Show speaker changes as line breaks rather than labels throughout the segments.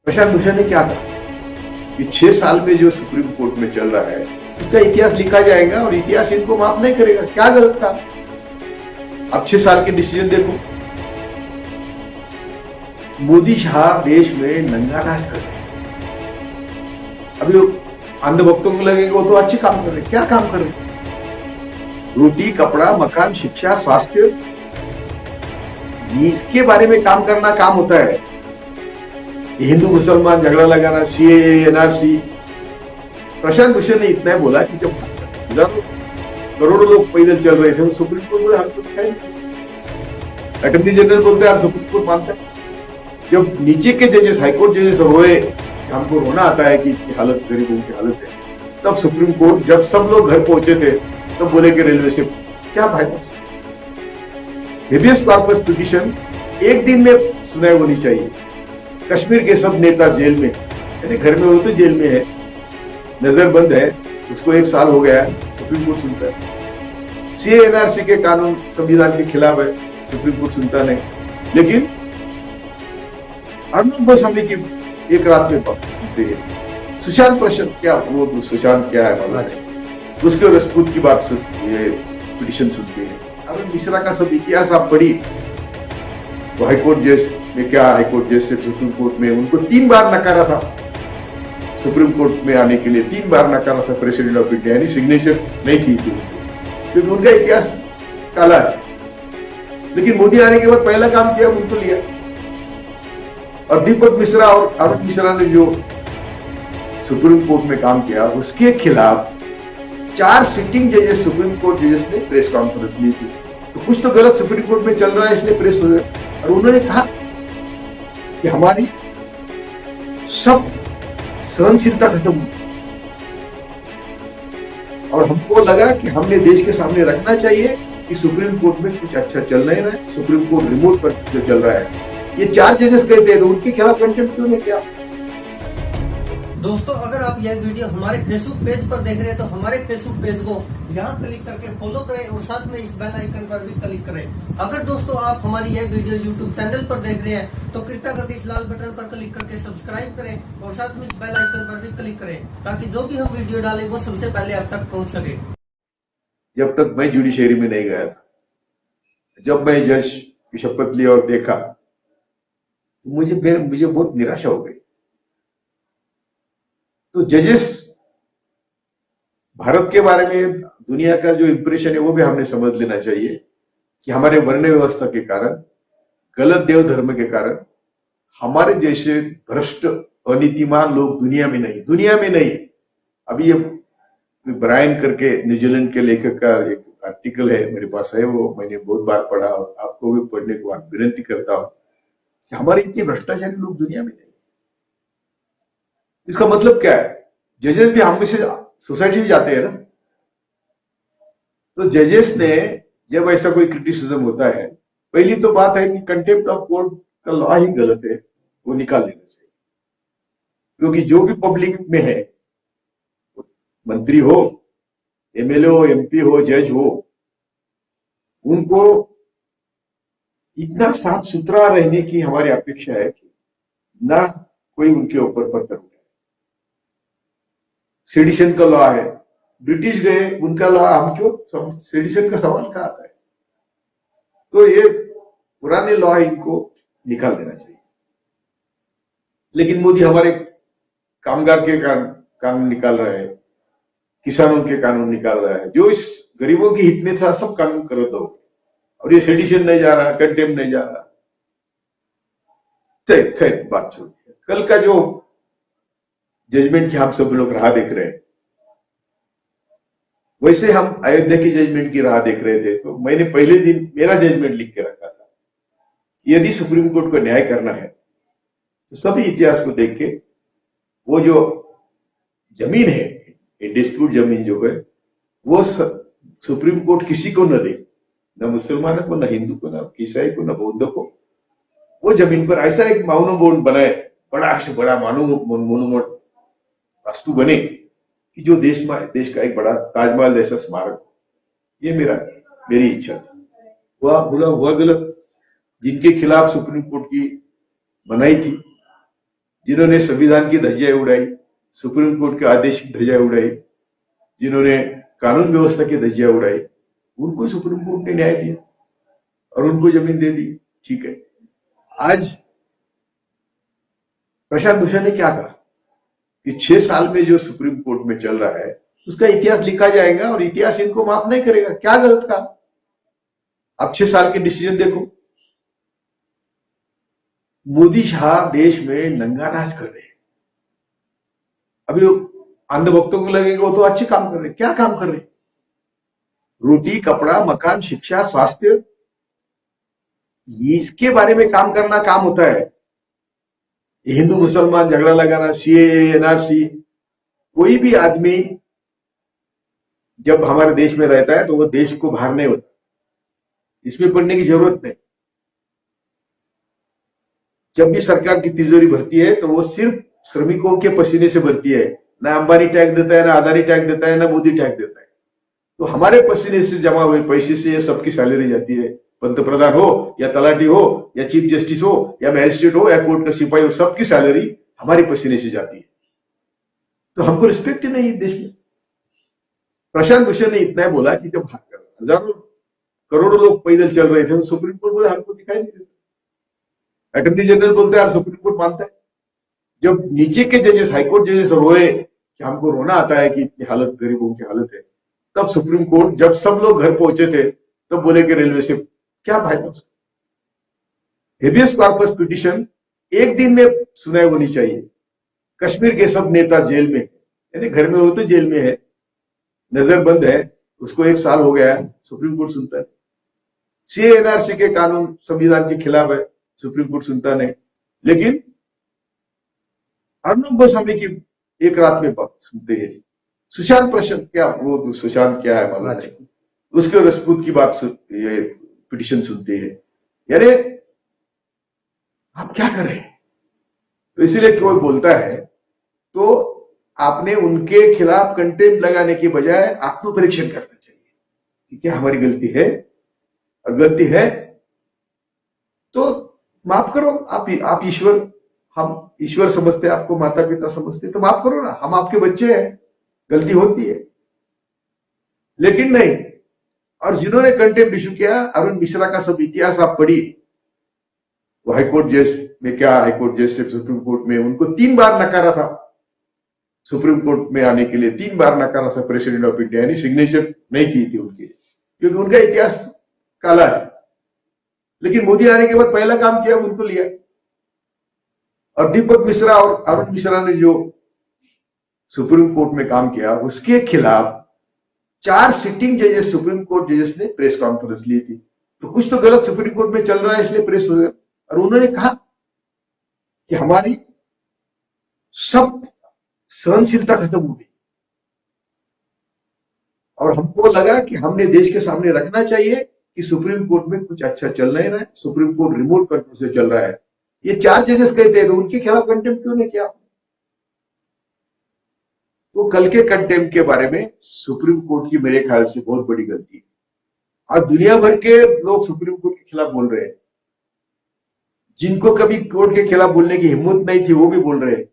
प्रशांत भूषण ने क्या कहा कि 6 साल में जो सुप्रीम कोर्ट में चल रहा है उसका इतिहास लिखा जाएगा और इतिहास इनको माफ नहीं करेगा। क्या गलत था? अब 6 साल के डिसीजन देखो। मोदी शाह देश में नंगा नाच कर रहे हैं। अभी अंधभक्तों को लगेगा वो तो अच्छे काम कर रहे हैं। क्या काम कर रहे हैं? रोटी, कपड़ा, मकान, शिक्षा, स्वास्थ्य, इसके बारे में काम करना काम होता है। हिंदू मुसलमान झगड़ा लगाना, सीएए, एनआरसी। प्रशांत भूषण ने इतना बोला कि जब हजारों करोड़ों लोग पैदल चल रहे थे तो सुप्रीम कोर्ट में हमको दिखाई नहीं। अटॉर्नी जनरल बोलते हैं सुप्रीम कोर्ट मानता है। जब नीचे के जजेस, हाईकोर्ट जजेस रोए, हमको रोना आता है कि इतनी हालत, गरीबों की हालत है, तब सुप्रीम कोर्ट, जब सब लोग घर पहुंचे थे, तब बोले कि रेलवे से क्या फायदा? हेबियस कॉर्पस पिटीशन एक दिन में सुनाई होनी चाहिए। कश्मीर के सब नेता जेल में, यानी घर में हो तो जेल में है, नजरबंद है, उसको 1 साल हो गया, सुप्रीम कोर्ट सुनता है। सीए, एनआरसी के कानून संविधान के खिलाफ है, सुप्रीम कोर्ट सुनता नहीं। लेकिन अर्नब गोस्वामी की एक रात में सुनते हैं। सुशांत प्रश्न क्या, वो सुशांत क्या है मालूम है, उसके राजपूत की बात ये पिटीशन सुनते हैं। अरुण मिश्रा का सब इतिहास आप पढ़ी, वो हाईकोर्ट जज में क्या, हाईकोर्ट जज से सुप्रीम कोर्ट में उनको 3 बार नकारा था। सुप्रीम कोर्ट में आने के लिए 3 बार नकारा था प्रेसिडेंट ऑफ इंडिया, यानी सिग्नेचर नहीं की थी उनकी, क्योंकि उनका इतिहास काला है। लेकिन मोदी आने के बाद पहला काम किया, उनको लिया। और दीपक मिश्रा और अरुण मिश्रा ने जो सुप्रीम कोर्ट में काम किया, उसके खिलाफ 4 सिटिंग जजेस, सुप्रीम कोर्ट जजेस ने प्रेस कॉन्फ्रेंस ली थी। तो कुछ तो गलत सुप्रीम कोर्ट में चल रहा है, इसलिए प्रेस हो गया। और उन्होंने कहा कि हमारी सब सहनशीलता खत्म हुई और हमको लगा कि हमने देश के सामने रखना चाहिए कि सुप्रीम कोर्ट में कुछ अच्छा चल नहीं रहा है, सुप्रीम कोर्ट रिमोट पर से चल रहा है। ये 4 जजेस कहते हैं, तो उनके खिलाफ कंटेम्प्ट क्यों नहीं किया?
दोस्तों, अगर आप यह वीडियो हमारे फेसबुक पेज पर देख रहे हैं तो हमारे फेसबुक पेज को यहाँ क्लिक करके फॉलो करें और साथ में इस बेल आइकन पर भी क्लिक करें। अगर दोस्तों आप हमारी यह वीडियो यूट्यूब चैनल पर देख रहे हैं तो कृपया करके इस लाल बटन पर क्लिक करके सब्सक्राइब करें और साथ में इस बेल आइकन पर भी क्लिक करें, ताकि जो भी हम वीडियो डालें वो सबसे पहले आप तक पहुँच सके।
जब तक मैं जुडिशरी में नहीं गया था, जब मैं जज की शपथ ली और देखा, तो मुझे बहुत निराशा हो गई। तो जजेस, भारत के बारे में दुनिया का जो इंप्रेशन है वो भी हमने समझ लेना चाहिए कि हमारे वर्ण व्यवस्था के कारण, गलत देव धर्म के कारण हमारे जैसे भ्रष्ट अनीतिमान लोग दुनिया में नहीं। अभी ये ब्रायन करके न्यूजीलैंड के लेखक का एक आर्टिकल है, मेरे पास है, वो मैंने बहुत बार पढ़ा और आपको भी पढ़ने को विनती करता हूं कि हमारे इतने भ्रष्टाचारी लोग दुनिया में नहीं। इसका मतलब क्या है? जजेस भी हम में से सोसाइटी से जाते हैं ना, तो जजेस ने जब ऐसा कोई क्रिटिसिज्म होता है, पहली तो बात है कि कंटेम्प्ट ऑफ कोर्ट का लॉ ही गलत है, वो निकाल देना चाहिए। क्योंकि जो भी पब्लिक में है, मंत्री हो, एमएलए हो, एमपी हो, जज हो, उनको इतना साफ सुथरा रहने की हमारी अपेक्षा है कि ना कोई उनके ऊपर पत्थर उठाए। सेडिशन का लॉ है, ब्रिटिश गए, उनका लॉ, हम क्यों, सेडिशन का सवाल कहाँ आता है? तो ये पुराने लॉ इनको निकाल देना चाहिए। लेकिन मोदी हमारे कामगार के कानून निकाल रहा है, किसानों के कानून निकाल रहा है, जो इस गरीबों की हित में था, सब कानून कर दो। और ये सेडिशन नहीं जा रहा, कंटेम्प्ट नहीं जा रहा। खैर, बात छोड़िए। कल का जो जजमेंट की हम सब लोग राह देख रहे हैं, वैसे हम अयोध्या की जजमेंट की राह देख रहे थे। तो मैंने पहले दिन मेरा जजमेंट लिख के रखा था, यदि सुप्रीम कोर्ट को न्याय करना है तो सभी इतिहास को देख के, वो जो जमीन है, डिस्प्यूट जमीन जो है, वो सुप्रीम कोर्ट किसी को न दे, न मुसलमानों को, न हिंदू को, न ईसाई को, न बौद्ध को। वो जमीन पर ऐसा एक माउनुमेंट बनाए, बड़ा से बड़ा मोनुमेंट वास्तु बने कि जो देश का एक बड़ा ताजमहल जैसा स्मारक हो। ये मेरी इच्छा थी। हुआ गलत। जिनके खिलाफ सुप्रीम कोर्ट की मनाई थी, जिन्होंने संविधान की धज्जियां उड़ाई, सुप्रीम कोर्ट के आदेश की धज्जियां उड़ाई, जिन्होंने कानून व्यवस्था की धज्जियां उड़ाई, उनको सुप्रीम कोर्ट ने न्याय दिया और उनको जमीन दे दी। ठीक है, आज प्रशांत भूषण ने क्या कहा कि 6 साल में जो सुप्रीम कोर्ट में चल रहा है उसका इतिहास लिखा जाएगा और इतिहास इनको माफ नहीं करेगा। क्या गलत कहा? अब 6 साल के डिसीजन देखो। मोदी शाह देश में नंगा नाच कर रहे हैं। अभी अंधभक्तों को लगेगा वो तो अच्छे काम कर रहे हैं। क्या काम कर रहे हैं? रोटी, कपड़ा, मकान, शिक्षा, स्वास्थ्य, इसके बारे में काम करना काम होता है। हिंदू मुसलमान झगड़ा लगाना, सीएए, एनआरसी, कोई भी आदमी जब हमारे देश में रहता है तो वो देश को बाहर नहीं होता, इसमें पढ़ने की जरूरत नहीं। जब भी सरकार की तिजोरी भरती है तो वो सिर्फ श्रमिकों के पसीने से भरती है। ना अंबानी टैक्स देता है, ना अदानी टैक्स देता है, ना मोदी टैक्स देता है। तो हमारे पसीने से जमा हुए पैसे से सबकी सैलरी जाती है। पंतप्रधान हो या तलाटी हो या चीफ जस्टिस हो या मैजिस्ट्रेट हो या कोर्ट का सिपाही हो, सबकी सैलरी हमारे पसीने से जाती है। तो हमको रिस्पेक्ट ही नहीं है देश में। प्रशांत भूषण ने इतना बोला कि जब हजारों करोड़ों लोग पैदल चल रहे थे तो सुप्रीम कोर्ट बोले हमको दिखाई नहीं देता। अटॉर्नी जनरल बोलते हैं यार सुप्रीम कोर्ट मानता है। जब नीचे के जजेस, हाईकोर्ट जजेस रोए कि हमको रोना आता है कि इतनी हालत, गरीबों की हालत है, तब सुप्रीम कोर्ट, जब सब लोग घर पहुंचे थे, तब बोले कि रेलवे से क्या फायदा उसका। हेबियस कॉर्पस पिटीशन एक दिन में सुनाई होनी चाहिए। कश्मीर के सब नेता जेल में, यानी घर में हो तो जेल में है, नजरबंद है, उसको 1 साल हो गया है, सुप्रीम कोर्ट सुनता है। सीए एनआरसी के कानून संविधान के खिलाफ है, सुप्रीम कोर्ट सुनता नहीं। लेकिन अर्नब गोस्वामी की एक रात में बात सुनते हैं। सुशांत प्रशांत क्या, वो सुशांत क्या है मालूम नहीं, उसके राजपूत की बात ये पिटीशन सुनते हैं। यानी आप क्या कर रहे हैं? तो इसीलिए कोई बोलता है तो आपने उनके खिलाफ कंटेम्प्ट लगाने के बजाय आत्म परीक्षण करना चाहिए कि क्या हमारी गलती है, और गलती है तो माफ करो। आप ईश्वर, हम ईश्वर समझते, आपको माता पिता समझते, तो माफ करो ना, हम आपके बच्चे हैं, गलती होती है। लेकिन नहीं। और जिन्होंने कंटेम्प्ट इशू किया, अरुण मिश्रा का सब इतिहास आप पढ़िए। वो हाईकोर्ट जज में क्या, हाईकोर्ट जज से सुप्रीम कोर्ट में, उनको 3 बार नकारा था सुप्रीम कोर्ट में आने के लिए, 3 बार नकारा था प्रेसिडेंट ऑफ इंडिया, यानी सिग्नेचर नहीं की थी उनकी, क्योंकि उनका इतिहास काला है। लेकिन मोदी आने के बाद पहला काम किया, उनको लिया। और दीपक मिश्रा और अरुण मिश्रा ने जो सुप्रीम कोर्ट में काम किया, उसके खिलाफ 4 सिटिंग जजेस, सुप्रीम कोर्ट जजेस ने प्रेस कॉन्फ्रेंस ली थी। तो कुछ तो गलत सुप्रीम कोर्ट में चल रहा है, इसलिए प्रेस हो गया। और उन्होंने कहा कि हमारी सब सहनशीलता खत्म हो गई, और हमको लगा कि हमने देश के सामने रखना चाहिए कि सुप्रीम कोर्ट में कुछ अच्छा चल नहीं रहा है, सुप्रीम कोर्ट रिमोट कंट्रोल से चल रहा है। ये 4 जजेस कहते हैं, तो उनके खिलाफ कंटेम्प्ट क्यों नहीं किया? तो कल के कंटेम्प्ट के बारे में सुप्रीम कोर्ट की मेरे ख्याल से बहुत बड़ी गलती है। आज दुनिया भर के लोग सुप्रीम कोर्ट के खिलाफ बोल रहे हैं। जिनको कभी कोर्ट के खिलाफ बोलने की हिम्मत नहीं थी, वो भी बोल रहे हैं।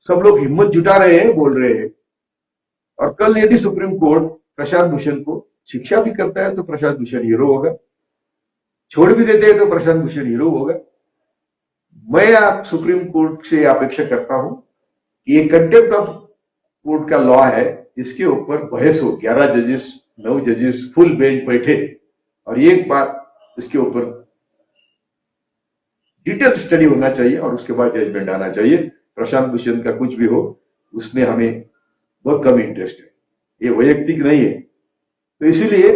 सब लोग हिम्मत जुटा रहे हैं, बोल रहे हैं। और कल यदि सुप्रीम कोर्ट प्रशांत भूषण को शिक्षा भी करता है तो प्रशांत भूषण हीरो होगा, छोड़ भी देते हैं तो प्रशांत भूषण हीरो होगा। मैं आप सुप्रीम कोर्ट से अपेक्षा करता हूं कि ये कंटेम्प्ट ऑफ कोर्ट का लॉ है, इसके ऊपर बहस हो। 11 जजेस, 9 जजेस फुल बेंच बैठे और एक बार इसके ऊपर डिटेल स्टडी होना चाहिए और उसके बाद जजमेंट आना चाहिए। प्रशांत भूषण का कुछ भी हो, उसमें हमें बहुत कम इंटरेस्ट है, ये वैयक्तिक नहीं है। तो इसीलिए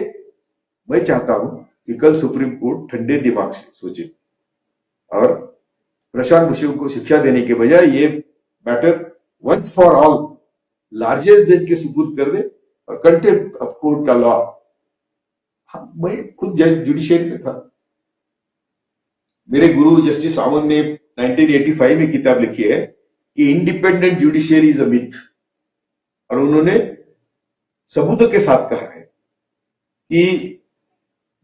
मैं चाहता हूं कि कल सुप्रीम कोर्ट ठंडे दिमाग से सोचे और प्रशांत भूषण को शिक्षा देने के बजाय ये matter once for all largest bench के सुपुर्द कर दे। और कंटेम्प्ट ऑफ कोर्ट का लॉ, मैं खुद जुडिशियरी में था, मेरे गुरु जस्टिस सावंत ने 1985 में किताब लिखी है कि independent judiciary is a myth, और उन्होंने सबूतों के साथ कहा है कि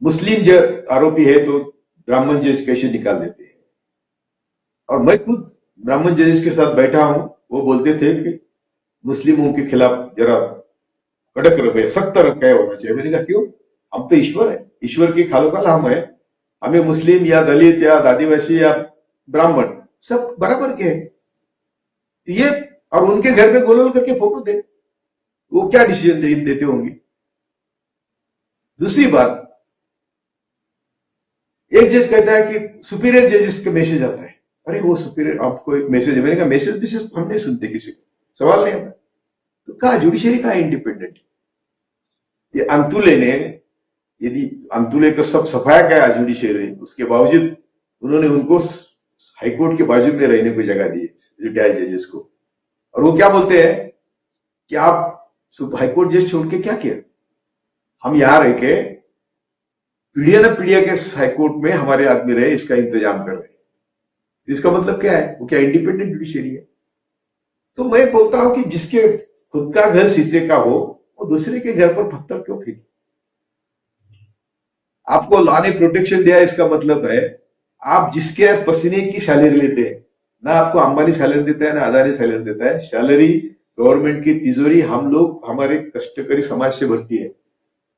मुस्लिम आरोपी है तो ब्राह्मण जज कैसे निकाल देते हैं, और मैं खुद ब्राह्मण जजेस के साथ बैठा हूं, वो बोलते थे कि मुस्लिमों के खिलाफ जरा कड़क रवैया, सख्त रवैया होना चाहिए। मैंने कहा क्यों? हम तो ईश्वर है, ईश्वर की खालोखाल हम है, हमें मुस्लिम या दलित या आदिवासी या ब्राह्मण सब बराबर के हैं। ये और उनके घर पे गोलवोल करके फोटो दे, वो क्या डिसीजन देते होंगे? दूसरी बात, एक जज कहता है कि सुपीरियर जजेस का मैसेज आता है। अरे वो सुपीरियर, आपको एक मैसेज है। मैंने कहा मैसेज हम नहीं सुनते, किसी को सवाल नहीं आता। तो कहा जुडिशरी का इंडिपेंडेंट? ये अंतुले ने, यदि अंतुले को सब सफाया गया जुडिशरी, उसके बावजूद उन्होंने उनको हाईकोर्ट के बाजू में रहने को जगह दी रिटायर्ड जजेस को। और वो क्या बोलते हैं कि आप हाईकोर्ट जज छोड़ के क्या किया? हम यहां रह के पीढ़िया न पीढ़िया के हाईकोर्ट में हमारे आदमी रहे, इसका इंतजाम कर रहे हैं। इसका मतलब क्या है? वो क्या इंडिपेंडेंट जुडिशरी है? तो मैं बोलता हूं कि जिसके खुद का घर शीशे का हो, वो दूसरे के घर पर पत्थर क्यों फेंके? आपको लॉ ने प्रोटेक्शन दिया, इसका मतलब है आप जिसके पसीने की सैलरी लेते हैं, ना आपको अंबानी सैलरी देता है ना अदानी सैलरी देता है। सैलरी गवर्नमेंट की तिजोरी हम लोग हमारे कष्टकरी समाज से भरती है।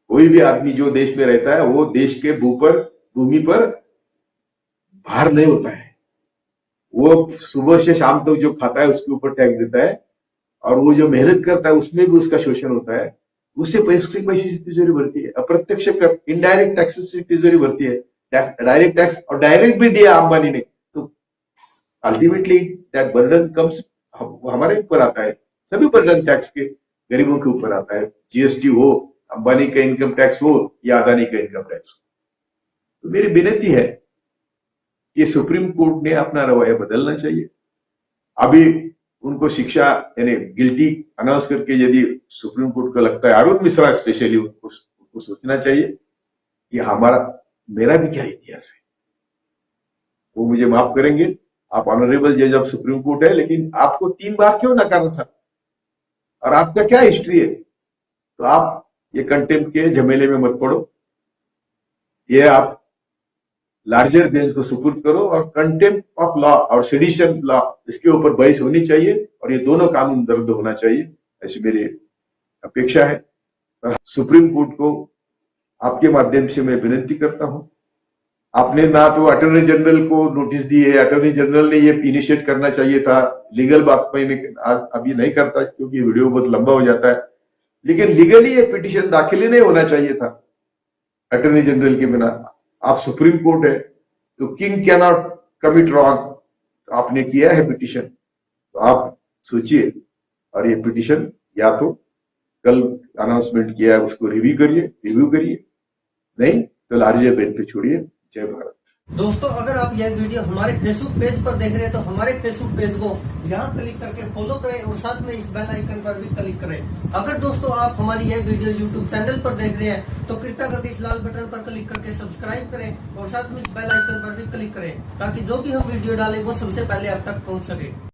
कोई भी आदमी जो देश में रहता है वो देश के भूमि पर भार नहीं होता है। वो सुबह से शाम तक जो खाता है उसके ऊपर टैक्स देता है, और वो जो मेहनत करता है उसमें भी उसका शोषण होता है। उससे पैसे से तिजोरी भरती है। अप्रत्यक्ष कर, इनडायरेक्ट टैक्सेस से तिजोरी भरती है। डायरेक्ट टैक्स और डायरेक्ट भी दिया अंबानी ने, तो अल्टीमेटली दैट बर्डन कम्स हमारे ऊपर आता है। सभी बर्डन टैक्स के गरीबों के ऊपर आता है। जीएसटी हो, अंबानी का इनकम टैक्स हो या अदानी का इनकम टैक्स हो। तो मेरी विनती है कि सुप्रीम कोर्ट ने अपना रवैया बदलना चाहिए। अभी उनको शिक्षा यानी गिल्टी अनाउंस करके यदि सुप्रीम कोर्ट को लगता है, अरुण मिश्रा स्पेशली, उनको सोचना चाहिए कि मेरा भी क्या इतिहास है। वो मुझे माफ करेंगे, आप ऑनरेबल जज ऑफ सुप्रीम कोर्ट है, लेकिन आपको 3 बार क्यों नकारा था और आपका क्या हिस्ट्री है? तो आप ये कंटेम्प्ट के झमेले में मत पड़ो। ये आप लार्जर बेंच को सुपुर्द करो, और कंटेम्प्ट ऑफ लॉ और सेडिशन लॉ, इसके ऊपर बहस होनी चाहिए, और ये दोनों कानून रद्द होना चाहिए, ऐसी मेरी अपेक्षा है। और सुप्रीम कोर्ट को आपके माध्यम से मैं विनती करता हूं, आपने ना तो अटॉर्नी जनरल को नोटिस दी है, अटॉर्नी जनरल ने ये इनिशिएट करना चाहिए था। लीगल बात में अभी नहीं करता क्योंकि वीडियो बहुत लंबा हो जाता है, लेकिन लीगली ये पिटीशन दाखिल ही नहीं होना चाहिए था अटॉर्नी जनरल के बिना। आप सुप्रीम कोर्ट है, तो king can not commit wrong. आपने किया है पिटीशन, तो आप सोचिए, और ये पिटीशन या तो कल अनाउंसमेंट किया है उसको रिव्यू करिए, नहीं तो लार्जर बेंच पे छोड़िए। जय भारत।
दोस्तों, अगर आप यह वीडियो हमारे फेसबुक पेज पर देख रहे हैं तो हमारे फेसबुक पेज को यहाँ क्लिक करके फॉलो करें और साथ में इस बेल आइकन पर भी क्लिक करें। अगर दोस्तों आप हमारी यह वीडियो यूट्यूब चैनल पर देख रहे हैं तो कृपया करके इस लाल बटन पर क्लिक करके सब्सक्राइब करें और साथ में इस बेल आइकन पर भी क्लिक करें, ताकि जो भी हम वीडियो डालें वो सबसे पहले आप तक पहुँच सके।